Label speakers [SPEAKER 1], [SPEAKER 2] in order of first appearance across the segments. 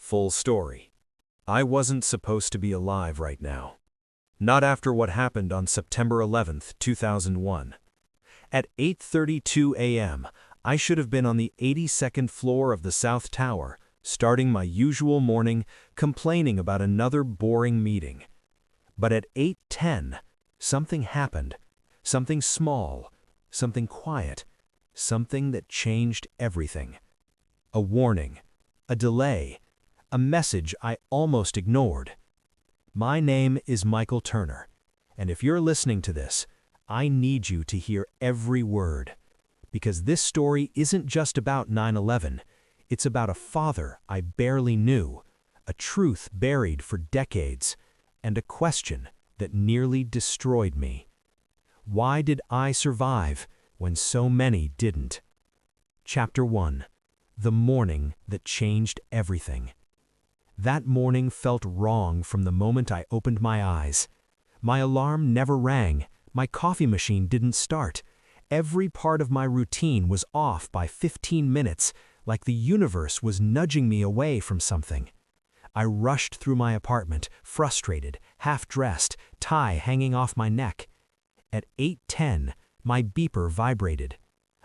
[SPEAKER 1] Full story. I wasn't supposed to be alive right now. Not after what happened on September 11th, 2001. At 8:32 a.m., I should have been on the 82nd floor of the South Tower, starting my usual morning complaining about another boring meeting. But at 8:10, something happened. Something small, something quiet, something that changed everything. A warning, a delay, a message I almost ignored. My name is Michael Turner, and if you're listening to this, I need you to hear every word. Because this story isn't just about 9/11, it's about a father I barely knew, a truth buried for decades, and a question that nearly destroyed me. Why did I survive when so many didn't? Chapter 1. The morning that changed everything. That morning felt wrong from the moment I opened my eyes. My alarm never rang, my coffee machine didn't start. Every part of my routine was off by 15 minutes, like the universe was nudging me away from something. I rushed through my apartment, frustrated, half-dressed, tie hanging off my neck. At 8:10, my beeper vibrated.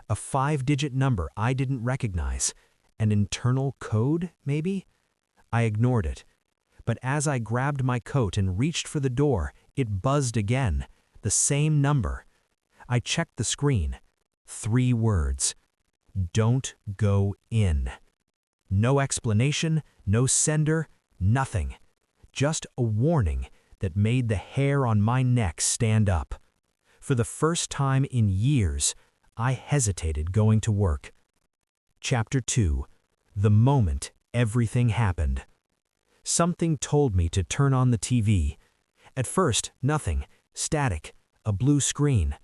[SPEAKER 1] A 5-digit number I didn't recognize. An internal code, maybe? I ignored it. But as I grabbed my coat and reached for the door, it buzzed again. The same number. I checked the screen. 3 words. Don't go in. No explanation, no sender, nothing. Just a warning that made the hair on my neck stand up. For the first time in years, I hesitated going to work. Chapter 2. The moment everything happened. Something told me to turn on the TV. At first, nothing. Static. A blue screen.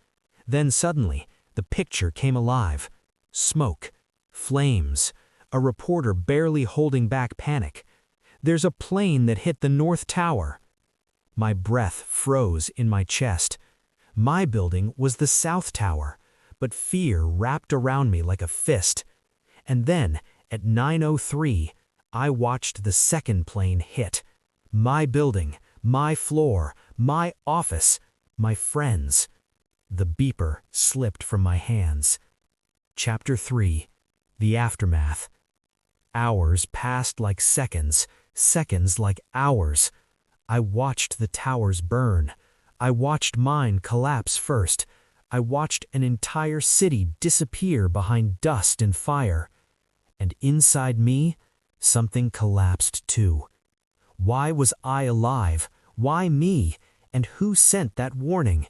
[SPEAKER 1] Then suddenly, the picture came alive. Smoke. Flames. A reporter barely holding back panic. There's a plane that hit the North Tower. My breath froze in my chest. My building was the South Tower, but fear wrapped around me like a fist. And then, at 9:03, I watched the second plane hit. My building, my floor, my office, my friends. The beeper slipped from my hands. Chapter 3. The aftermath. Hours passed like seconds, seconds like hours. I watched the towers burn. I watched mine collapse first. I watched an entire city disappear behind dust and fire. And inside me, something collapsed too. Why was I alive? Why me? And who sent that warning?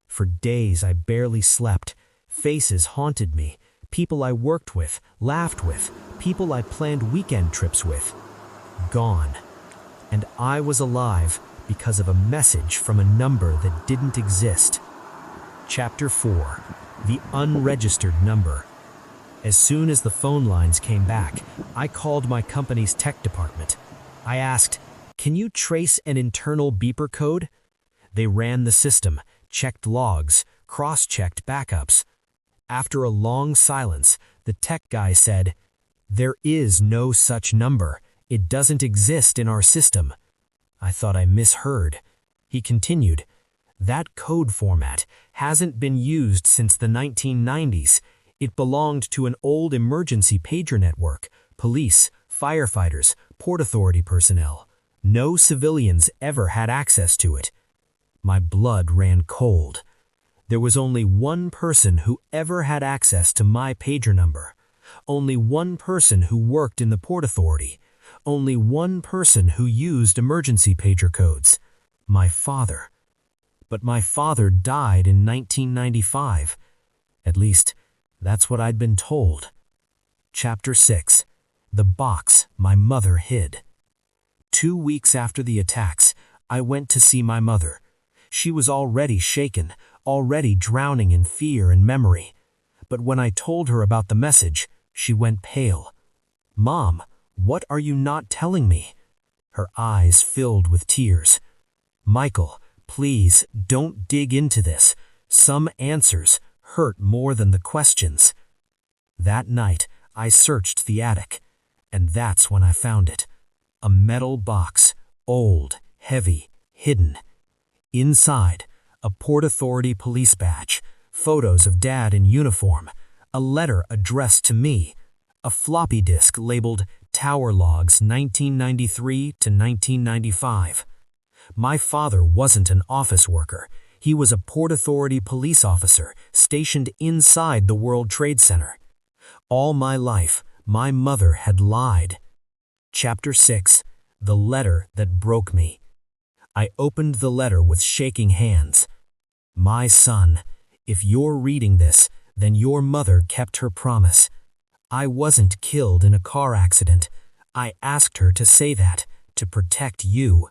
[SPEAKER 1] For days I barely slept. Faces haunted me. People I worked with, laughed with, people I planned weekend trips with. Gone. And I was alive because of a message from a number that didn't exist. Chapter 4. The unregistered number. As soon as the phone lines came back, I called my company's tech department. I asked, "Can you trace an internal beeper code?" They ran the system, checked logs, cross-checked backups. After a long silence, the tech guy said, "There is no such number. It doesn't exist in our system." I thought I misheard. He continued, "That code format hasn't been used since the 1990s. It belonged to an old emergency pager network, police, firefighters, Port Authority personnel. No civilians ever had access to it." My blood ran cold. There was only one person who ever had access to my pager number. Only one person who worked in the Port Authority. Only one person who used emergency pager codes. My father. But my father died in 1995. At least, that's what I'd been told. Chapter 6. The box my mother hid. 2 weeks after the attacks, I went to see my mother. She was already shaken, already drowning in fear and memory. But when I told her about the message, she went pale. "Mom, what are you not telling me?" Her eyes filled with tears. "Michael, please don't dig into this. Some answers hurt more than the questions." That night, I searched the attic, and that's when I found it.
[SPEAKER 2] A metal box, old, heavy, hidden. Inside, a Port Authority police badge, photos of Dad in uniform, a letter addressed to me, a floppy disk labeled Tower Logs 1993 to 1995. My father wasn't an office worker. He was a Port Authority police officer stationed inside the World Trade Center. All my life, my mother had lied. Chapter 6. The Letter That Broke Me. I opened the letter with shaking hands. My son, if you're reading this, then your mother kept her promise. I wasn't killed in a car accident. I asked her to say that, to protect you.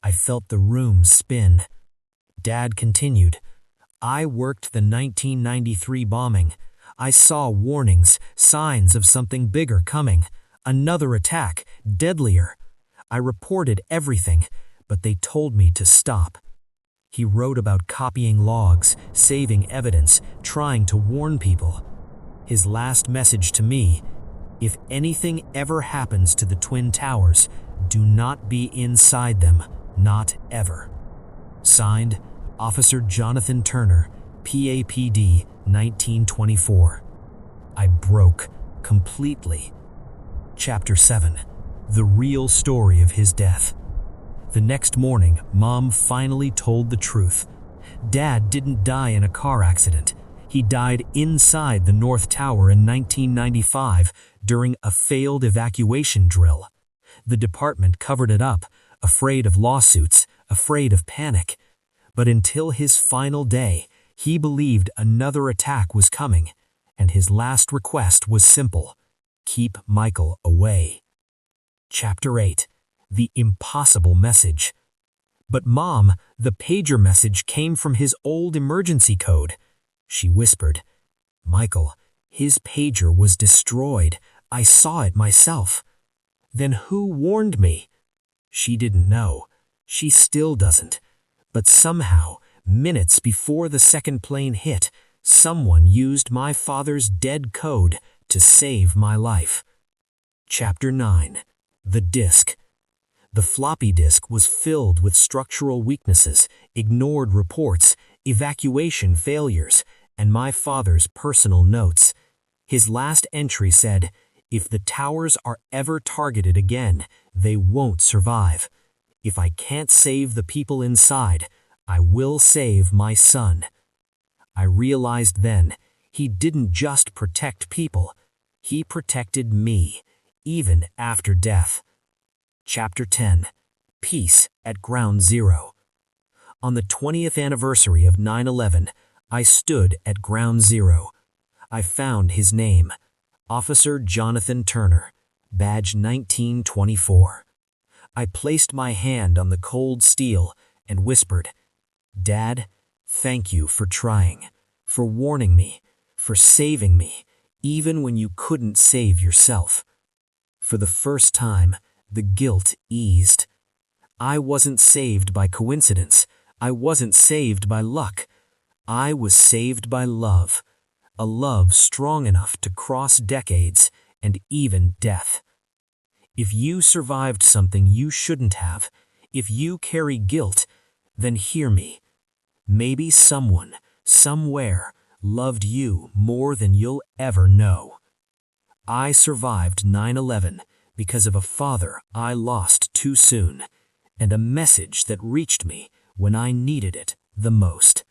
[SPEAKER 2] I felt the room spin. Dad continued, I worked the 1993 bombing. I saw warnings, signs of something bigger coming. Another attack, deadlier. I reported everything, but they told me to stop. He wrote about copying logs, saving evidence, trying to warn people. His last message to me, if anything ever happens to the Twin Towers, do not be inside them, not ever. Signed, Officer Jonathan Turner, PAPD, 1924. I broke completely. Chapter 7. The real story of his death. The next morning, Mom finally told the truth. Dad didn't die in a car accident. He died inside the North Tower in 1995 during a failed evacuation drill. The department covered it up, afraid of lawsuits, afraid of panic. But until his final day, he believed another attack was coming, and his last request was simple: keep Michael away. Chapter 8. The Impossible Message. But Mom, the pager message came from his old emergency code. She whispered, Michael, his pager was destroyed. I saw it myself. Then who warned me? She didn't know. She still doesn't. But somehow, minutes before the second plane hit, someone used my father's dead code to save my life. Chapter 9. The Disk. The floppy disk was filled with structural weaknesses, ignored reports, evacuation failures, and my father's personal notes. His last entry said, if the towers are ever targeted again, they won't survive. If I can't save the people inside, I will save my son. I realized then, he didn't just protect people, he protected me, even after death. Chapter 10. Peace at Ground Zero. On the 20th anniversary of 9/11, I stood at Ground Zero. I found his name, Officer Jonathan Turner, badge 1924. I placed my hand on the cold steel and whispered, Dad, thank you for trying, for warning me, for saving me, even when you couldn't save yourself. For the first time, the guilt eased. I wasn't saved by coincidence. I wasn't saved by luck. I was saved by love, a love strong enough to cross decades and even death. If you survived something you shouldn't have, if you carry guilt, then hear me. Maybe someone, somewhere, loved you more than you'll ever know. I survived 9/11 because of a father I lost too soon, and a message that reached me when I needed it the most.